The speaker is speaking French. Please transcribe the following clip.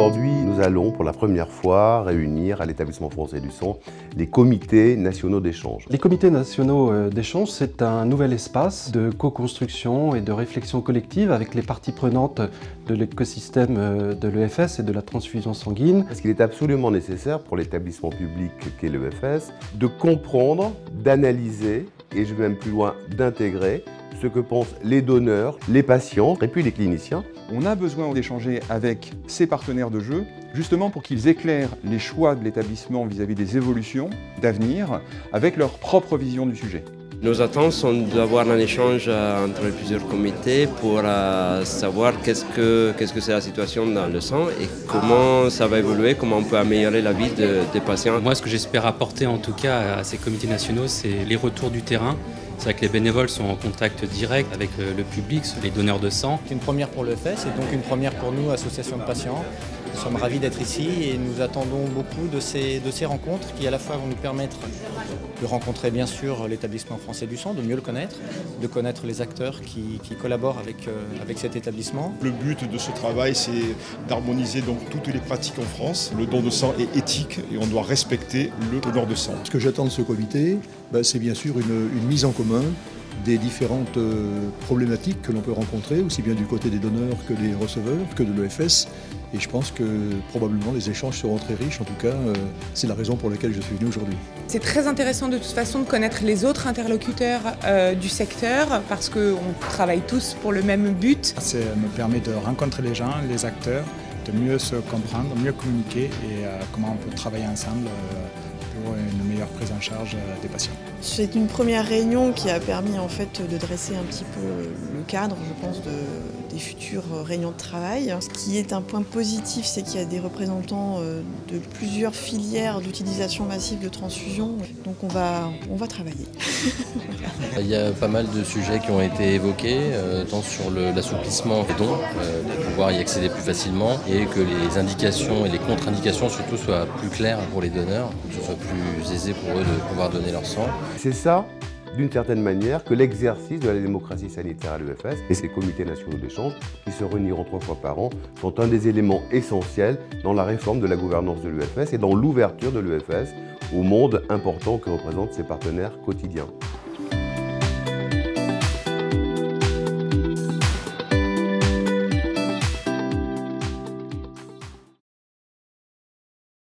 Aujourd'hui, nous allons pour la première fois réunir à l'Établissement français du sang les comités nationaux d'échange. Les comités nationaux d'échange, c'est un nouvel espace de co-construction et de réflexion collective avec les parties prenantes de l'écosystème de l'EFS et de la transfusion sanguine. Parce qu'il est absolument nécessaire pour l'établissement public qu'est l'EFS de comprendre, d'analyser et je vais même plus loin, d'intégrer ce que pensent les donneurs, les patients et puis les cliniciens. On a besoin d'échanger avec ces partenaires de jeu, justement pour qu'ils éclairent les choix de l'établissement vis-à-vis des évolutions d'avenir, avec leur propre vision du sujet. Nos attentes sont d'avoir un échange entre plusieurs comités pour savoir qu'est-ce que c'est la situation dans le sang et comment ça va évoluer, comment on peut améliorer la vie des patients. Moi, ce que j'espère apporter en tout cas à ces comités nationaux, c'est les retours du terrain. C'est vrai que les bénévoles sont en contact direct avec le public, les donneurs de sang. C'est une première pour l'EFS et donc une première pour nous, association de patients. Nous sommes ravis d'être ici et nous attendons beaucoup de ces rencontres qui à la fois vont nous permettre de rencontrer bien sûr l'établissement français du sang, de mieux le connaître, de connaître les acteurs qui collaborent avec cet établissement. Le but de ce travail, c'est d'harmoniser donc toutes les pratiques en France. Le don de sang est éthique et on doit respecter le donneur de sang. Ce que j'attends de ce comité, c'est bien sûr une mise en commun des différentes problématiques que l'on peut rencontrer, aussi bien du côté des donneurs que des receveurs, que de l'EFS. Et je pense que probablement les échanges seront très riches. En tout cas, c'est la raison pour laquelle je suis venu aujourd'hui. C'est très intéressant de toute façon de connaître les autres interlocuteurs du secteur parce qu'on travaille tous pour le même but. Ça me permet de rencontrer les gens, les acteurs, de mieux se comprendre, mieux communiquer et comment on peut travailler ensemble pour une meilleure prise en charge des patients. C'est une première réunion qui a permis en fait de dresser un petit peu le cadre, je pense, des futures réunions de travail. Ce qui est un point positif, c'est qu'il y a des représentants de plusieurs filières d'utilisation massive de transfusion. Donc on va travailler. Il y a pas mal de sujets qui ont été évoqués, tant sur l'assouplissement des dons, pour pouvoir y accéder plus facilement, et que les indications et les contre-indications surtout soient plus claires pour les donneurs, que ce soit plus aisé pour eux de pouvoir donner leur sang. C'est ça, d'une certaine manière, que l'exercice de la démocratie sanitaire à l'EFS et ces comités nationaux d'échange, qui se réuniront 3 fois par an, sont un des éléments essentiels dans la réforme de la gouvernance de l'EFS et dans l'ouverture de l'EFS au monde important que représentent ses partenaires quotidiens.